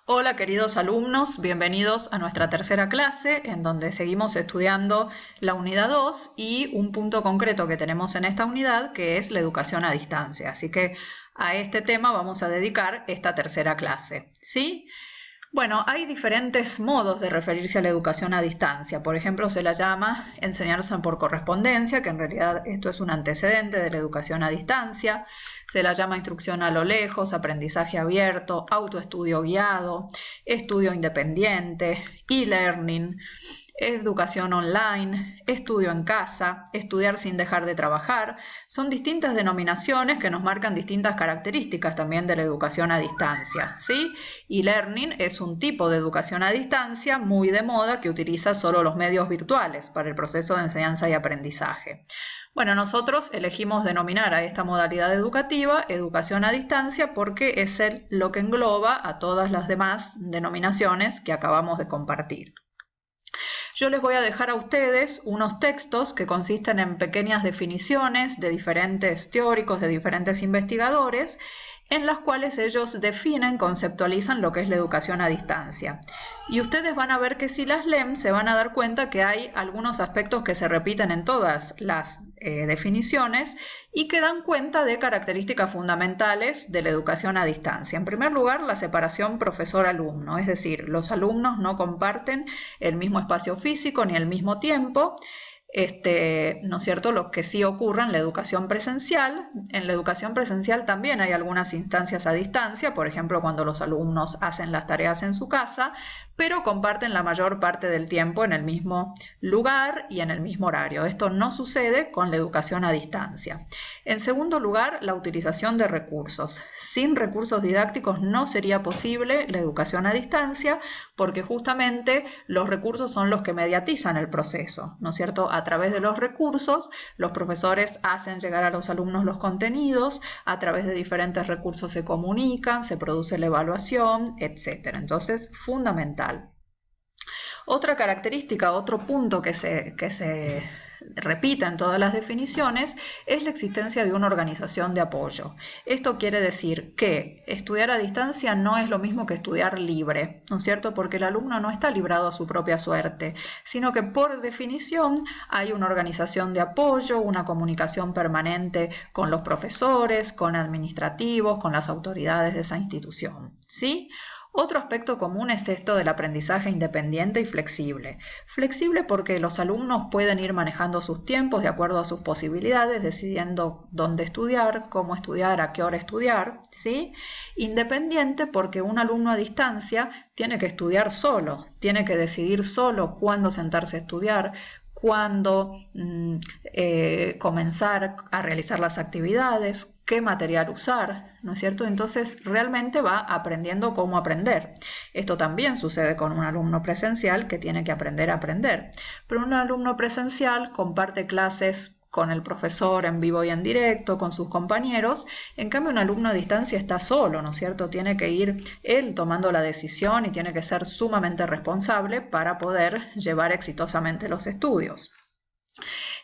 Hola queridos alumnos, bienvenidos a nuestra tercera clase en donde seguimos estudiando la unidad 2 y un punto concreto que tenemos en esta unidad que es la educación a distancia. Así que a este tema vamos a dedicar esta tercera clase, ¿sí? Bueno, hay diferentes modos de referirse a la educación a distancia. Por ejemplo, se la llama enseñanza por correspondencia, que en realidad esto es un antecedente de la educación a distancia. Se la llama instrucción a lo lejos, aprendizaje abierto, autoestudio guiado, estudio independiente, e-learning, educación online, estudio en casa, estudiar sin dejar de trabajar. Son distintas denominaciones que nos marcan distintas características también de la educación a distancia, ¿sí? E-learning es un tipo de educación a distancia muy de moda que utiliza solo los medios virtuales para el proceso de enseñanza y aprendizaje. Bueno, nosotros elegimos denominar a esta modalidad educativa educación a distancia porque es lo que engloba a todas las demás denominaciones que acabamos de compartir. Yo les voy a dejar a ustedes unos textos que consisten en pequeñas definiciones de diferentes teóricos, de diferentes investigadores, en las cuales ellos definen, conceptualizan lo que es la educación a distancia. Y ustedes van a ver que si las leen se van a dar cuenta que hay algunos aspectos que se repiten en todas las definiciones y que dan cuenta de características fundamentales de la educación a distancia. En primer lugar, la separación profesor-alumno, es decir, los alumnos no comparten el mismo espacio físico ni el mismo tiempo. ¿No es cierto? Lo que sí ocurre en la educación presencial. En la educación presencial también hay algunas instancias a distancia, por ejemplo, cuando los alumnos hacen las tareas en su casa, pero comparten la mayor parte del tiempo en el mismo lugar y en el mismo horario. Esto no sucede con la educación a distancia. En segundo lugar, la utilización de recursos. Sin recursos didácticos no sería posible la educación a distancia, porque justamente los recursos son los que mediatizan el proceso, ¿no es cierto? A través de los recursos, los profesores hacen llegar a los alumnos los contenidos, a través de diferentes recursos se comunican, se produce la evaluación, etc. Entonces, fundamental. Otra característica, otro punto que se repita en todas las definiciones es la existencia de una organización de apoyo. Esto quiere decir que estudiar a distancia no es lo mismo que estudiar libre, ¿no es cierto? Porque el alumno no está librado a su propia suerte, sino que por definición hay una organización de apoyo, una comunicación permanente con los profesores, con administrativos, con las autoridades de esa institución, ¿sí? Otro aspecto común es esto del aprendizaje independiente y flexible. Flexible porque los alumnos pueden ir manejando sus tiempos de acuerdo a sus posibilidades, decidiendo dónde estudiar, cómo estudiar, a qué hora estudiar, ¿sí? Independiente porque un alumno a distancia tiene que estudiar solo, tiene que decidir solo cuándo sentarse a estudiar, cuándo comenzar a realizar las actividades, qué material usar, ¿no es cierto? Entonces realmente va aprendiendo cómo aprender. Esto también sucede con un alumno presencial que tiene que aprender a aprender. Pero un alumno presencial comparte clases con el profesor en vivo y en directo, con sus compañeros. En cambio, un alumno a distancia está solo, ¿no es cierto? Tiene que ir él tomando la decisión y tiene que ser sumamente responsable para poder llevar exitosamente los estudios.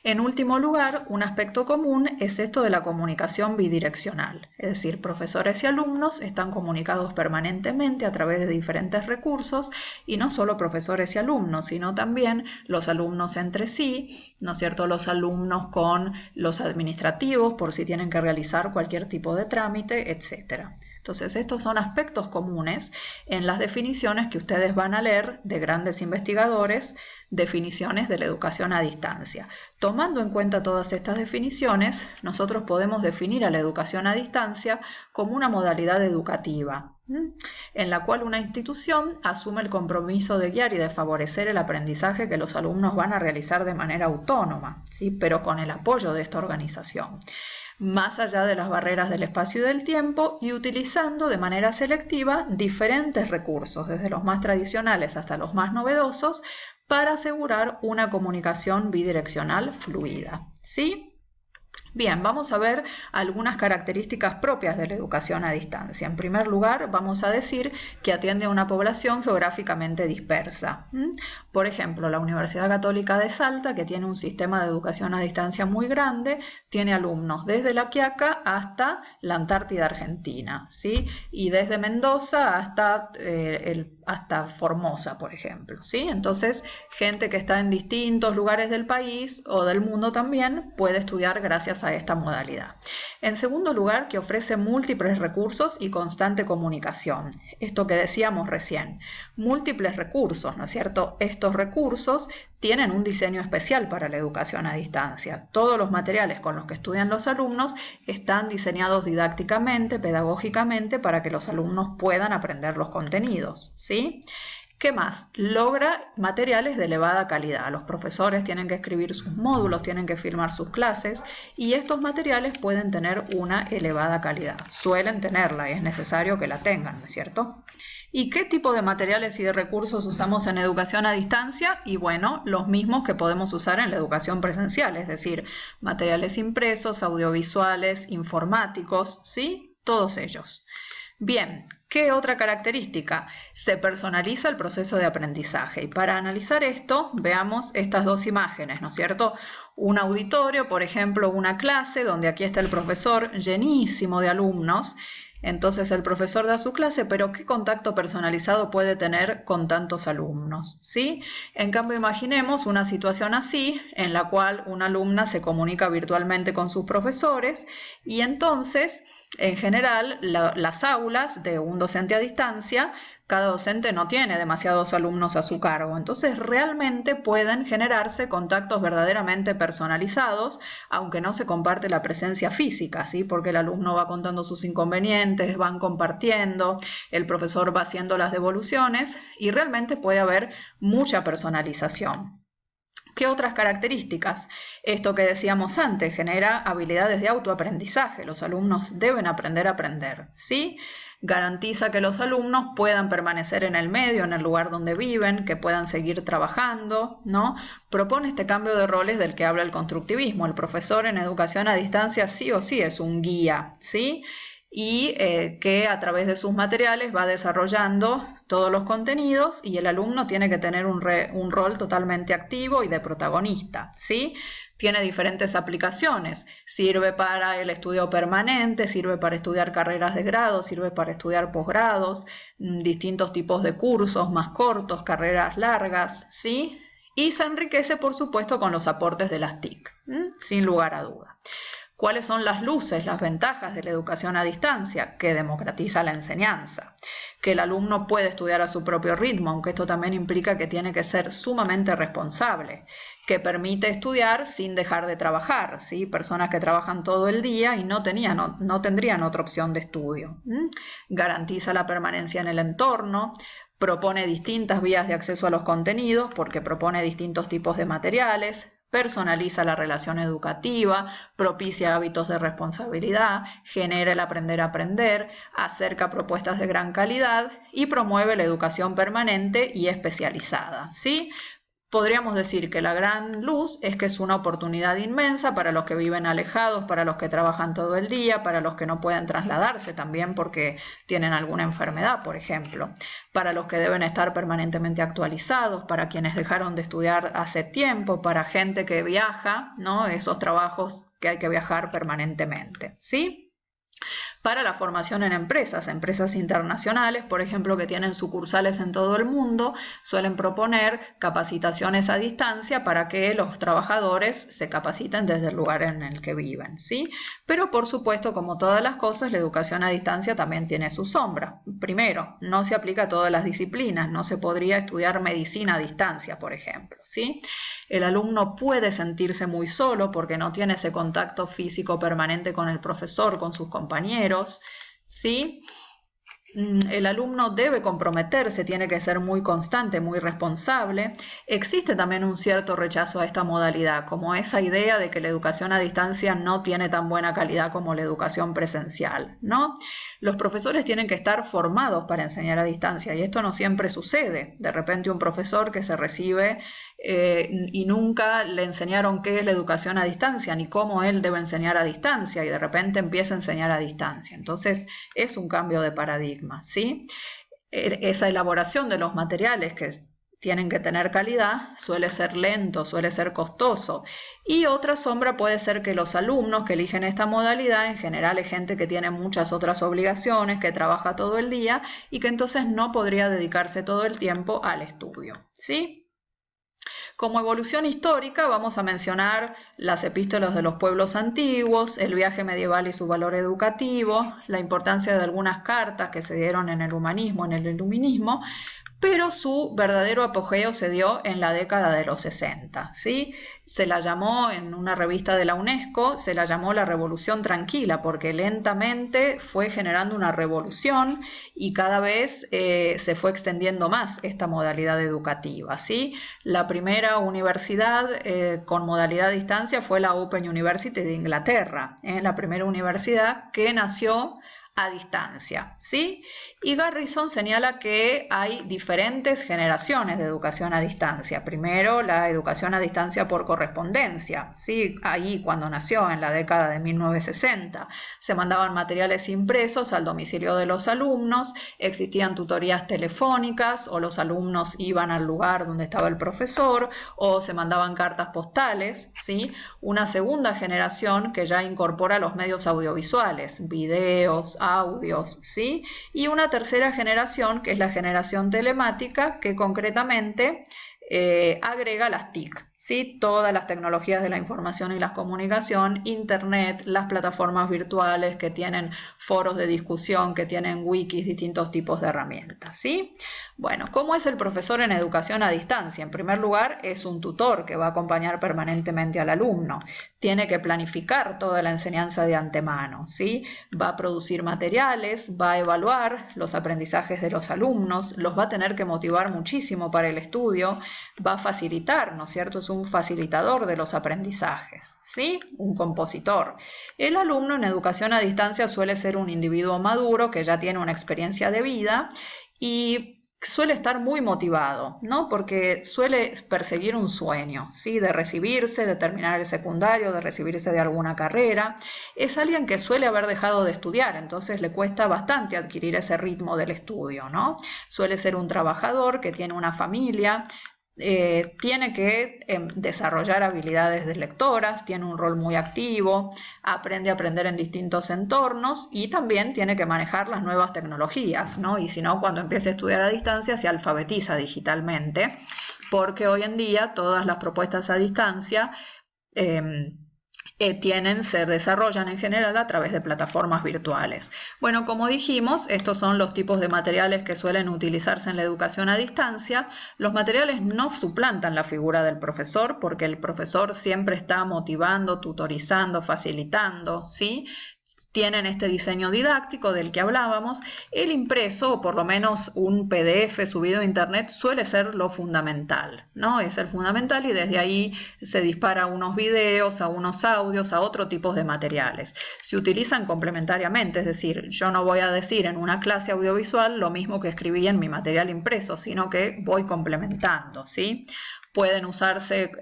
En último lugar, un aspecto común es esto de la comunicación bidireccional, es decir, profesores y alumnos están comunicados permanentemente a través de diferentes recursos y no solo profesores y alumnos, sino también los alumnos entre sí, ¿no es cierto?, los alumnos con los administrativos por si tienen que realizar cualquier tipo de trámite, etc. Entonces, estos son aspectos comunes en las definiciones que ustedes van a leer de grandes investigadores, definiciones de la educación a distancia. Tomando en cuenta todas estas definiciones, nosotros podemos definir a la educación a distancia como una modalidad educativa, en la cual una institución asume el compromiso de guiar y de favorecer el aprendizaje que los alumnos van a realizar de manera autónoma, ¿sí? Pero con el apoyo de esta organización, más allá de las barreras del espacio y del tiempo y utilizando de manera selectiva diferentes recursos, desde los más tradicionales hasta los más novedosos, para asegurar una comunicación bidireccional fluida, ¿sí? Bien, vamos a ver algunas características propias de la educación a distancia. En primer lugar, vamos a decir que atiende a una población geográficamente dispersa. Por ejemplo, la Universidad Católica de Salta, que tiene un sistema de educación a distancia muy grande, tiene alumnos desde La Quiaca hasta la Antártida Argentina, ¿sí? Y desde Mendoza hasta Formosa, por ejemplo, ¿sí? Entonces, gente que está en distintos lugares del país o del mundo también puede estudiar gracias a esta modalidad. En segundo lugar, que ofrece múltiples recursos y constante comunicación. Esto que decíamos recién, múltiples recursos, ¿no es cierto? Estos recursos tienen un diseño especial para la educación a distancia. Todos los materiales con los que estudian los alumnos están diseñados didácticamente, pedagógicamente, para que los alumnos puedan aprender los contenidos, ¿sí? ¿Qué más? Logra materiales de elevada calidad. Los profesores tienen que escribir sus módulos, tienen que filmar sus clases y estos materiales pueden tener una elevada calidad. Suelen tenerla y es necesario que la tengan, ¿no es cierto? ¿Y qué tipo de materiales y de recursos usamos en educación a distancia? Y bueno, los mismos que podemos usar en la educación presencial, es decir, materiales impresos, audiovisuales, informáticos, ¿sí? Todos ellos. Bien, ¿qué otra característica? Se personaliza el proceso de aprendizaje y para analizar esto veamos estas dos imágenes, ¿no es cierto? Un auditorio, por ejemplo, una clase donde aquí está el profesor llenísimo de alumnos. Entonces el profesor da su clase, pero ¿qué contacto personalizado puede tener con tantos alumnos? ¿Sí? En cambio, imaginemos una situación así, en la cual una alumna se comunica virtualmente con sus profesores y entonces, en general, las aulas de un docente a distancia, cada docente no tiene demasiados alumnos a su cargo, entonces realmente pueden generarse contactos verdaderamente personalizados, aunque no se comparte la presencia física, ¿sí? Porque el alumno va contando sus inconvenientes, van compartiendo, el profesor va haciendo las devoluciones y realmente puede haber mucha personalización. ¿Qué otras características? Esto que decíamos antes, genera habilidades de autoaprendizaje. Los alumnos deben aprender a aprender, ¿sí? Garantiza que los alumnos puedan permanecer en el medio, en el lugar donde viven, que puedan seguir trabajando, ¿no? Propone este cambio de roles del que habla el constructivismo. El profesor en educación a distancia sí o sí es un guía, ¿sí? Y que a través de sus materiales va desarrollando todos los contenidos y el alumno tiene que tener un rol totalmente activo y de protagonista, ¿sí? Tiene diferentes aplicaciones, sirve para el estudio permanente, sirve para estudiar carreras de grado, sirve para estudiar posgrados, distintos tipos de cursos más cortos, carreras largas, ¿sí? Y se enriquece, por supuesto, con los aportes de las TIC, sin lugar a duda. ¿Cuáles son las luces, las ventajas de la educación a distancia? Que democratiza la enseñanza, que el alumno puede estudiar a su propio ritmo, aunque esto también implica que tiene que ser sumamente responsable, que permite estudiar sin dejar de trabajar, ¿sí? Personas que trabajan todo el día y no tendrían otra opción de estudio. Garantiza la permanencia en el entorno, propone distintas vías de acceso a los contenidos porque propone distintos tipos de materiales, personaliza la relación educativa, propicia hábitos de responsabilidad, genera el aprender a aprender, acerca propuestas de gran calidad y promueve la educación permanente y especializada, ¿sí? Podríamos decir que la gran luz es que es una oportunidad inmensa para los que viven alejados, para los que trabajan todo el día, para los que no pueden trasladarse también porque tienen alguna enfermedad, por ejemplo, para los que deben estar permanentemente actualizados, para quienes dejaron de estudiar hace tiempo, para gente que viaja, ¿no? Esos trabajos que hay que viajar permanentemente, ¿sí? Para la formación en empresas internacionales, por ejemplo, que tienen sucursales en todo el mundo, suelen proponer capacitaciones a distancia para que los trabajadores se capaciten desde el lugar en el que viven, ¿sí? Pero, por supuesto, como todas las cosas, la educación a distancia también tiene sus sombras. Primero, no se aplica a todas las disciplinas, no se podría estudiar medicina a distancia, por ejemplo, ¿sí? El alumno puede sentirse muy solo porque no tiene ese contacto físico permanente con el profesor, con sus compañeros, ¿sí? El alumno debe comprometerse, tiene que ser muy constante, muy responsable. Existe también un cierto rechazo a esta modalidad, como esa idea de que la educación a distancia no tiene tan buena calidad como la educación presencial, ¿no? Los profesores tienen que estar formados para enseñar a distancia y esto no siempre sucede. De repente un profesor que se recibe y nunca le enseñaron qué es la educación a distancia ni cómo él debe enseñar a distancia, y de repente empieza a enseñar a distancia. Entonces es un cambio de paradigma, ¿sí? Esa elaboración de los materiales que tienen que tener calidad suele ser lento, suele ser costoso. Y otra sombra puede ser que los alumnos que eligen esta modalidad, en general es gente que tiene muchas otras obligaciones, que trabaja todo el día y que entonces no podría dedicarse todo el tiempo al estudio, ¿sí? Como evolución histórica vamos a mencionar las epístolas de los pueblos antiguos, el viaje medieval y su valor educativo, la importancia de algunas cartas que se dieron en el humanismo, en el iluminismo, pero su verdadero apogeo se dio en la década de los 60, ¿sí? Se la llamó, en una revista de la UNESCO, se la llamó la Revolución Tranquila, porque lentamente fue generando una revolución y cada vez se fue extendiendo más esta modalidad educativa, ¿sí? La primera universidad con modalidad a distancia fue la Open University de Inglaterra, la primera universidad que nació a distancia, ¿sí? Y Garrison señala que hay diferentes generaciones de educación a distancia. Primero, la educación a distancia por correspondencia, ¿sí? Ahí cuando nació, en la década de 1960, se mandaban materiales impresos al domicilio de los alumnos, existían tutorías telefónicas, o los alumnos iban al lugar donde estaba el profesor, o se mandaban cartas postales, ¿sí? Una segunda generación que ya incorpora los medios audiovisuales, videos, audios, ¿sí? Y una tercera generación, que es la generación telemática, que concretamente agrega las TIC, ¿sí? Todas las tecnologías de la información y la comunicación, internet, las plataformas virtuales que tienen foros de discusión, que tienen wikis, distintos tipos de herramientas, ¿sí? Bueno, ¿cómo es el profesor en educación a distancia? En primer lugar, es un tutor que va a acompañar permanentemente al alumno. Tiene que planificar toda la enseñanza de antemano, ¿sí? Va a producir materiales, va a evaluar los aprendizajes de los alumnos, los va a tener que motivar muchísimo para el estudio, va a facilitar, ¿no es cierto? Es un facilitador de los aprendizajes, ¿sí? Un compositor. El alumno en educación a distancia suele ser un individuo maduro que ya tiene una experiencia de vida y suele estar muy motivado, ¿no? Porque suele perseguir un sueño, ¿sí? De recibirse, de terminar el secundario, de recibirse de alguna carrera. Es alguien que suele haber dejado de estudiar, entonces le cuesta bastante adquirir ese ritmo del estudio, ¿no? Suele ser un trabajador que tiene una familia, tiene que desarrollar habilidades de lectoras, tiene un rol muy activo, aprende a aprender en distintos entornos y también tiene que manejar las nuevas tecnologías, ¿no? Y si no, cuando empiece a estudiar a distancia se alfabetiza digitalmente, porque hoy en día todas las propuestas a distancia se desarrollan en general a través de plataformas virtuales. Bueno, como dijimos, estos son los tipos de materiales que suelen utilizarse en la educación a distancia. Los materiales no suplantan la figura del profesor, porque el profesor siempre está motivando, tutorizando, facilitando, ¿sí? Tienen este diseño didáctico del que hablábamos. El impreso, o por lo menos un PDF subido a internet, suele ser lo fundamental, ¿no? Es el fundamental y desde ahí se dispara a unos videos, a unos audios, a otro tipo de materiales. Se utilizan complementariamente, es decir, yo no voy a decir en una clase audiovisual lo mismo que escribí en mi material impreso, sino que voy complementando, ¿sí? Pueden usarse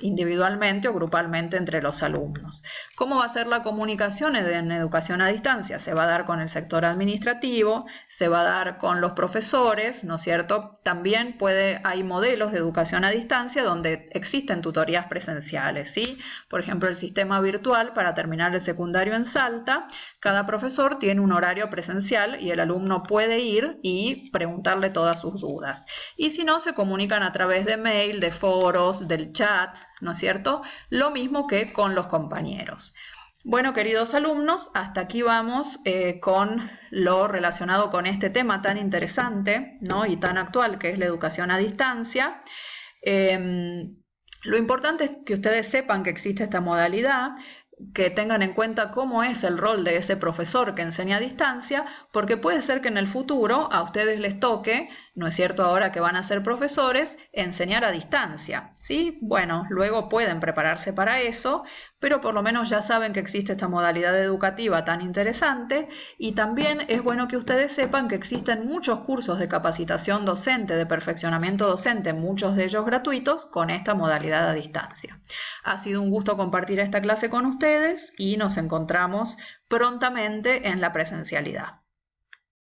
individualmente o grupalmente entre los alumnos. ¿Cómo va a ser la comunicación en educación a distancia? Se va a dar con el sector administrativo, se va a dar con los profesores, ¿no es cierto? También hay modelos de educación a distancia donde existen tutorías presenciales, ¿sí? Por ejemplo, el sistema virtual para terminar el secundario en Salta, cada profesor tiene un horario presencial y el alumno puede ir y preguntarle todas sus dudas. Y si no, se comunican a través de mail, de foros, del chat, ¿no es cierto? Lo mismo que con los compañeros. Bueno, queridos alumnos, hasta aquí vamos con lo relacionado con este tema tan interesante, ¿no? Y tan actual, que es la educación a distancia. Lo importante es que ustedes sepan que existe esta modalidad, que tengan en cuenta cómo es el rol de ese profesor que enseña a distancia, porque puede ser que en el futuro a ustedes les toque, ¿no es cierto? Ahora que van a ser profesores, enseñar a distancia, ¿sí? Bueno, luego pueden prepararse para eso, pero por lo menos ya saben que existe esta modalidad educativa tan interesante, y también es bueno que ustedes sepan que existen muchos cursos de capacitación docente, de perfeccionamiento docente, muchos de ellos gratuitos, con esta modalidad a distancia. Ha sido un gusto compartir esta clase con ustedes y nos encontramos prontamente en la presencialidad.